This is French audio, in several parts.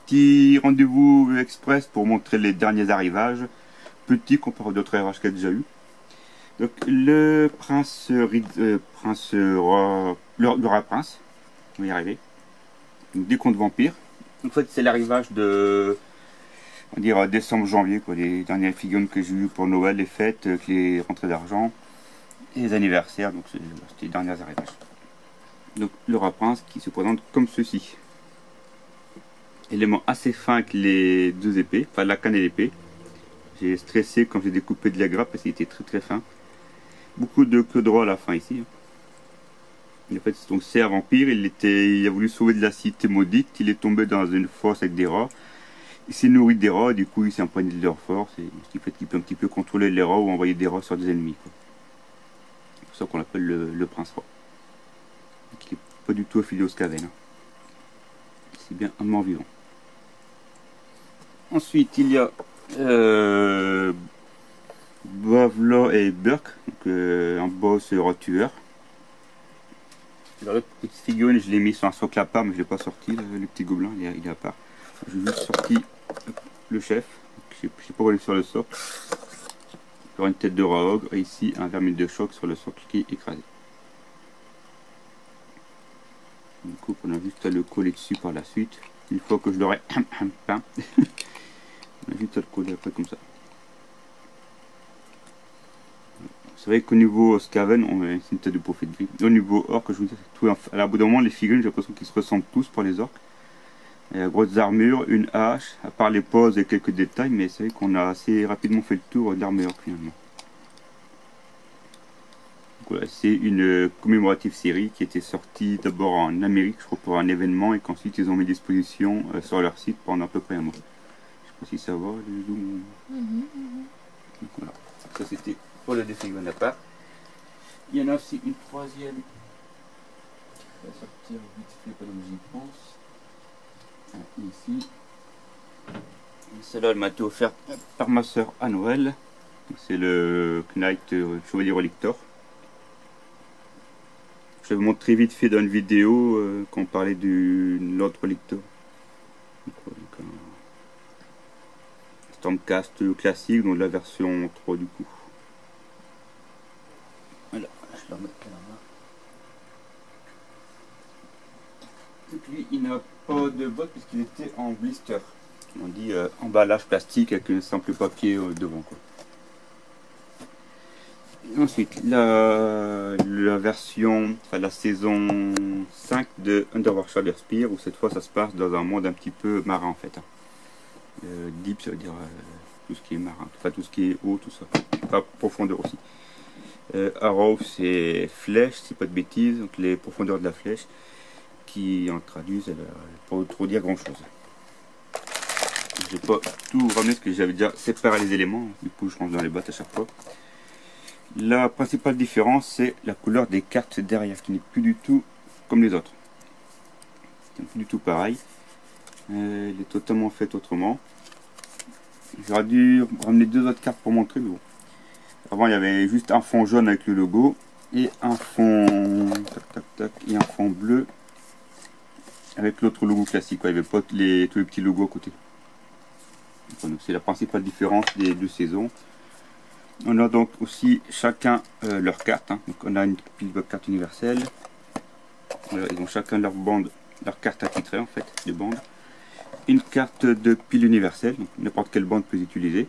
petit rendez-vous express pour montrer les derniers arrivages. Petit comparé à d'autres arrivages qu'il y a déjà eu. Donc le le roi prince, on va y arriver. Donc, des contes vampires. En fait c'est l'arrivage de, on dirait décembre-janvier, quoi, les dernières figurines que j'ai eues pour Noël, les fêtes, les rentrées d'argent et les anniversaires, donc c'est les derniers arrivages. Donc le roi prince qui se présente comme ceci. Élément assez fin avec les deux épées, enfin la canne et l'épée. J'ai stressé quand j'ai découpé de la grappe parce qu'il était très très fin. Beaucoup de queue droit à la fin ici. En fait, donc c'est un vampire, il a voulu sauver de la cité maudite, il est tombé dans une fosse avec des rats. Il s'est nourri des rats, du coup il s'est imprégné de leur force, et ce qui fait qu'il peut un petit peu contrôler les rats ou envoyer des rats sur des ennemis. C'est pour ça qu'on l'appelle le prince roi. Donc, il n'est pas du tout affilié au Skaven. Hein. C'est bien un mort vivant. Ensuite il y a Bavla et Burke, donc, un boss rat tueur. La petite figurine, je l'ai mis sur un socle à part, mais je ne l'ai pas sorti, le petit gobelin, il est à part. J'ai juste sorti le chef, je ne sais pas où il est sur le socle. Il y aura une tête de rat ogre, et ici un vermine de choc sur le socle qui est écrasé. Du coup, on a juste à le coller dessus par la suite, une fois que je l'aurai peint. On a juste à le coller après comme ça. C'est vrai qu'au niveau Skaven, c'est une tête de prophète gris. Au niveau orc, je vous dis, tout, à bout d'un moment, les figurines, j'ai l'impression qu'ils se ressemblent tous pour les orcs. Il y a grosses armures, une hache, à part les poses et quelques détails, mais c'est vrai qu'on a assez rapidement fait le tour de l'armure finalement. Voilà, c'est une commémorative série qui était sortie d'abord en Amérique, je crois, pour un événement, et qu'ensuite ils ont mis à disposition sur leur site pendant à peu près un mois. Je sais pas si ça va, les zooms. Donc voilà, ça c'était pour le dessin à part. Il y en a aussi une troisième qui va sortir vite fait pendant que j'y pense. Ici. Celle-là, elle m'a été offerte par ma soeur à Noël. C'est le Knight Chevalier Relictor. Je vais vous montrer vite fait dans une vidéo quand on parlait du Lord Relictor. Donc, Stormcast classique, donc la version 3 du coup. Voilà, je vais la remettre là-bas. Donc lui, il n'a pas de botte puisqu'il était en blister. On dit emballage plastique avec un simple papier devant, quoi. Et ensuite, la version, enfin la saison 5 de Underwater Shadowspear, où cette fois ça se passe dans un monde un petit peu marin en fait. Deep, ça veut dire tout ce qui est marin, enfin tout ce qui est eau, tout ça. Pas profondeur aussi. Arrow, c'est flèche, c'est pas de bêtises, donc les profondeurs de la flèche, qui en traduisent pas trop dire grand chose. Je vais pas tout ramener parce que j'avais déjà séparé les éléments, du coup je range dans les boîtes à chaque fois. La principale différence, c'est la couleur des cartes derrière, qui n'est plus du tout comme les autres. C'est plus du tout pareil. Elle est totalement faite autrement. J'aurais dû ramener deux autres cartes pour montrer, mais bon. Avant, il y avait juste un fond jaune avec le logo et un fond et un fond bleu avec l'autre logo classique. Il n'y avait pas tous les petits logos à côté. C'est la principale différence des deux saisons. On a donc aussi chacun leur carte. Hein. Donc on a une pile de cartes universelle. Voilà, ils ont chacun leur bande, leur carte attitrée en fait, de bande. Une carte de pile universelle, n'importe quelle bande peut l'utiliser.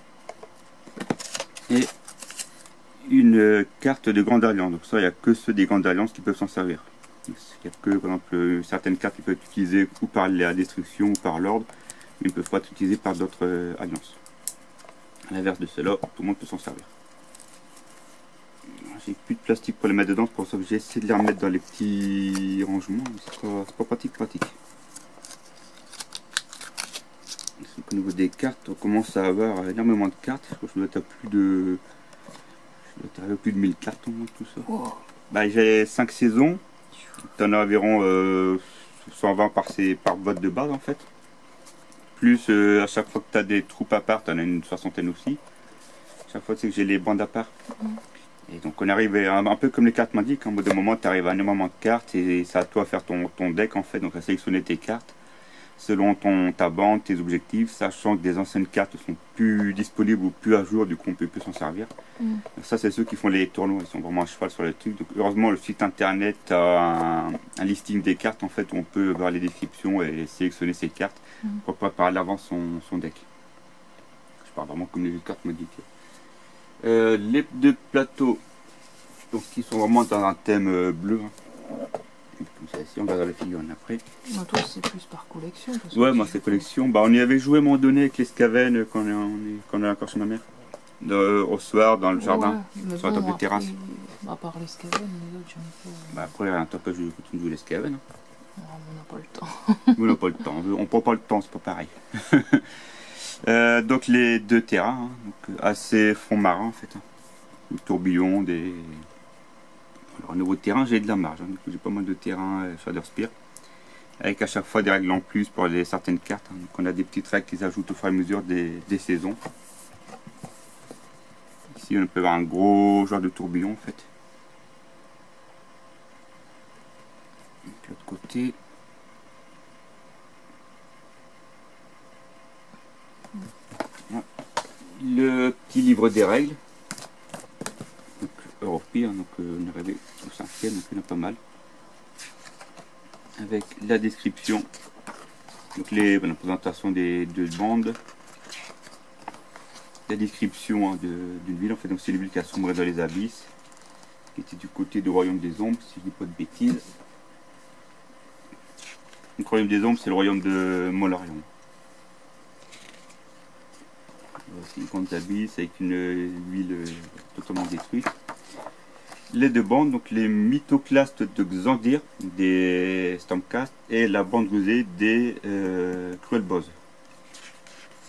Et une carte de Grande Alliance. Donc ça, il n'y a que ceux des Grandes Alliances qui peuvent s'en servir. Il n'y a que, par exemple, certaines cartes qui peuvent être utilisées ou par la destruction ou par l'ordre, mais ne peuvent pas être utilisées par d'autres alliances. À l'inverse de cela, tout le monde peut s'en servir. J'ai plus de plastique pour les mettre dedans, c'est pour ça que j'ai essayé de les remettre dans les petits rangements, mais c'est pas pratique. Au niveau des cartes, on commence à avoir énormément de cartes. Je crois que je dois être à plus de 1000 cartes au moins, tout ça. Oh. Bah, j'ai 5 saisons, tu en as environ 120 par boîte de base en fait. Plus à chaque fois que tu as des troupes à part, tu en as une soixantaine aussi. Chaque fois c'est que j'ai les bandes à part. Et donc on arrive un peu comme les cartes m'indiquent, en bout de moment tu arrives à un énormément de cartes et c'est à toi de faire ton deck en fait, donc à sélectionner tes cartes selon ta bande, tes objectifs, sachant que des anciennes cartes sont plus disponibles ou plus à jour, du coup on peut plus s'en servir. Ça c'est ceux qui font les tournois, ils sont vraiment à cheval sur le truc. Donc heureusement le site internet a un listing des cartes en fait où on peut voir les descriptions et sélectionner ses cartes pour préparer à l'avance son deck. Je parle vraiment comme les jeux de cartes modifiées. Les deux plateaux, donc qui sont vraiment dans un thème bleu. Comme ça ici, on va dans la figurine après. Toi c'est plus par collection. Ouais, moi c'est collection. Bah, on y avait joué à un moment donné avec les Skaven quand on est encore chez ma mère. Au soir, dans le jardin, sur la table de terrasse. À part les Skaven, les autres, j'en ai pas. Bah, après, un temps que je continue de jouer les Skaven. Hein. Non, on n'a pas le temps. On n'a pas le temps. On prend pas le temps, c'est pas pareil. Donc les deux terrains, hein, donc, assez fond marin en fait. Hein. Le tourbillon, des... Alors, au niveau de terrain, j'ai de la marge. Hein. J'ai pas mal de terrain Shadowspear. Avec à chaque fois des règles en plus pour certaines cartes. Hein. Donc on a des petites règles qui s'ajoutent au fur et à mesure des saisons. Ici on peut avoir un gros genre de tourbillon en fait. De l'autre côté. Voilà. Le petit livre des règles. Donc Européen, donc on est arrivé au 5e, donc il y en a pas mal. Avec la description, donc la présentation des deux bandes, la description hein, d'une ville, en fait, donc c'est une ville qui a sombré dans les abysses, qui était du côté du royaume des ombres, si je dis pas de bêtises. Donc, le royaume des ombres, c'est le royaume de Molarion. Voici une grande abysse avec une ville totalement détruite. Les deux bandes, donc les mythoclastes de Xandir, des Stormcast, et la bande rosée des Cruel Boss,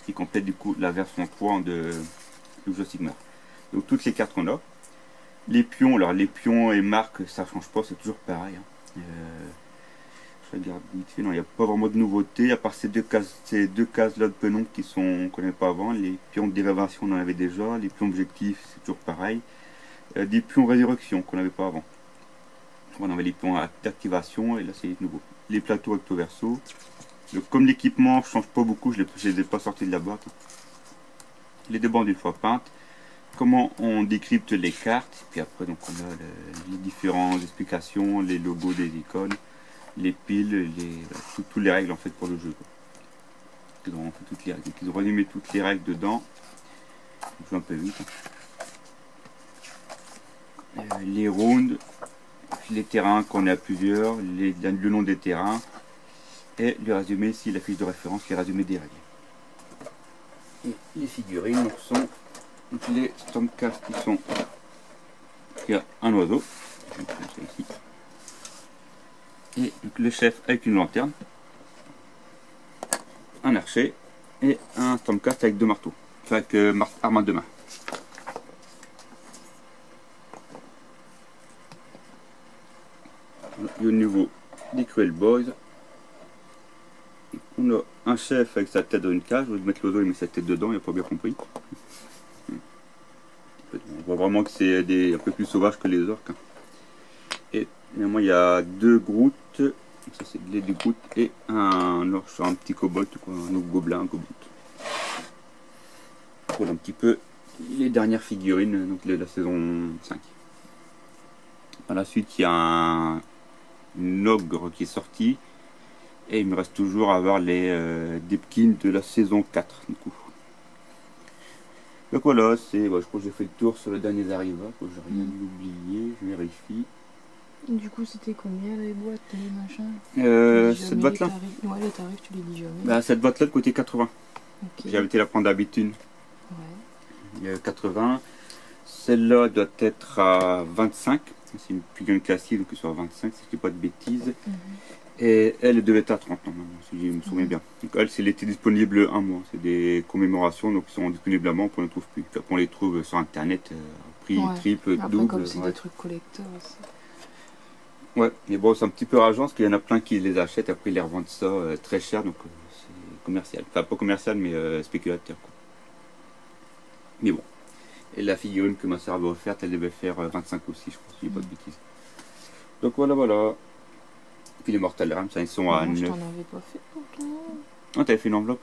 qui complète du coup la version 3 de Loup Sigmar. Donc toutes les cartes qu'on a. Les pions, alors les pions et marques, ça change pas, c'est toujours pareil. Hein. Je regarde vite fait, non, il n'y a pas vraiment de nouveauté, à part ces deux cases là de penon qui sont qu'on ne connaît pas avant. Les pions de dérivation, on en avait déjà. Les pions objectifs, c'est toujours pareil. Des pions résurrection qu'on n'avait pas avant. On avait les pions d'activation et là c'est nouveau. Les plateaux recto verso. Donc, comme l'équipement ne change pas beaucoup, je ne les ai pas sortis de la boîte. Les deux bandes une fois peintes. Comment on décrypte les cartes. Puis après donc on a les différentes explications, les logos des icônes, les piles, toutes les règles en fait pour le jeu. Ils ont fait toutes les règles. Ils ont résumé toutes les règles dedans. Je joue un peu vite. Hein. Les rounds, les terrains qu'on a plusieurs, le nom des terrains et le résumé ici, la fiche de référence qui est résumé des règles. Et les figurines donc, sont donc, les Stormcast qui sont, il y a un oiseau, donc, ici. Et donc, le chef avec une lanterne, un archer et un Stormcast avec deux marteaux, enfin avec arme à deux mains. Et au niveau des Cruel Boys, on a un chef avec sa tête dans une cage. Je vais mettre l'oiseau, il met sa tête dedans, il n'a pas bien compris. On voit vraiment que c'est un peu plus sauvage que les orques. Et finalement, il y a deux Groot, ça c'est les deux Groot, et un petit kobold, un autre gobelin, un goblin. Voilà un petit peu les dernières figurines donc de la saison 5. Par la suite, il y a un ogre qui est sorti et il me reste toujours à avoir les Deepkin de la saison 4 du coup. Donc voilà, je crois que j'ai fait le tour sur le dernier arrivant, j'ai rien oublié, je vérifie. Du coup c'était combien les boîtes, les machins cette boîte là ouais, les tarifs tu les dis jamais. Bah, cette boîte là de côté 80. Okay. J'avais été la prendre d'habitude. Ouais. Il y a 80. Celle-là doit être à 25. C'est une figurine classique, donc elle soit à 25, si je ne dis pas de bêtises. Et elle devait être à 30 normalement, si je me souviens bien. Donc elle, elle était disponible un mois. C'est des commémorations, donc ils sont disponibles à mois, on ne les trouve plus. Puis après, on les trouve sur internet, prix triple, après, double. Comme c'est des trucs collecteurs aussi. Ouais, mais bon, c'est un petit peu rageant parce qu'il y en a plein qui les achètent, après ils les revendent ça très cher, donc c'est commercial. Enfin, pas commercial, mais spéculateur. Quoi. Mais bon. Et la figurine que ma soeur avait offerte, elle devait faire 25 aussi, je crois, si je dis pas de bêtises. Donc voilà. Puis les Mortal Realms, ils sont à 9. Je t'en avais pas fait pour toi. Oh, t'avais fait une enveloppe.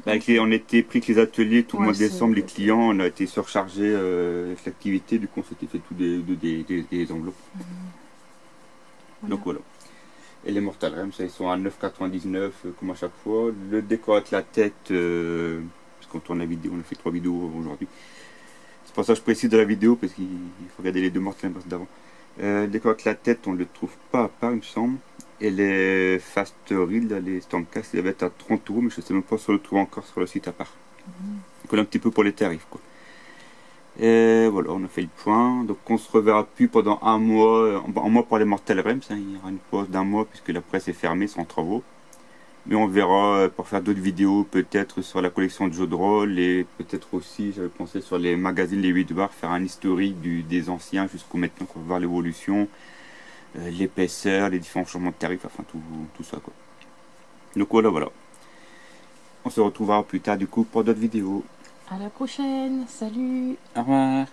On était pris que les ateliers tout le Ouais, mois de c'est décembre, les vrai. clients, on a été surchargés avec l'activité, du coup on s'était fait tout des enveloppes. Voilà. Donc voilà. Et les Mortal Rem, ça ils sont à 9,99 comme à chaque fois. Le décor avec la tête, parce qu'on tourne la vidéo, on a fait 3 vidéos aujourd'hui. C'est pour ça que je précise de la vidéo, parce qu'il faut regarder les deux Mortal Rem d'avant. Le décor avec la tête, on ne le trouve pas à part, il me semble. Et les Fast Reel, les Stormcast, ils doivent être à 30 €, mais je ne sais même pas si on le trouve encore sur le site à part. Donc on a un petit peu pour les tarifs, quoi. Et voilà, on a fait le point. Donc on se reverra plus pendant un mois pour les Mortal Realms. Hein. Il y aura une pause d'un mois puisque la presse est fermée, sans travaux. Mais on verra pour faire d'autres vidéos, peut-être sur la collection de jeux de rôle et peut-être aussi, j'avais pensé sur les magazines, les 8 bars, faire un historique des anciens jusqu'au maintenant, qu'on va voir l'évolution, l'épaisseur, les différents changements de tarifs, enfin tout ça quoi. Donc voilà. On se retrouvera plus tard du coup pour d'autres vidéos. À la prochaine. Salut. Au revoir.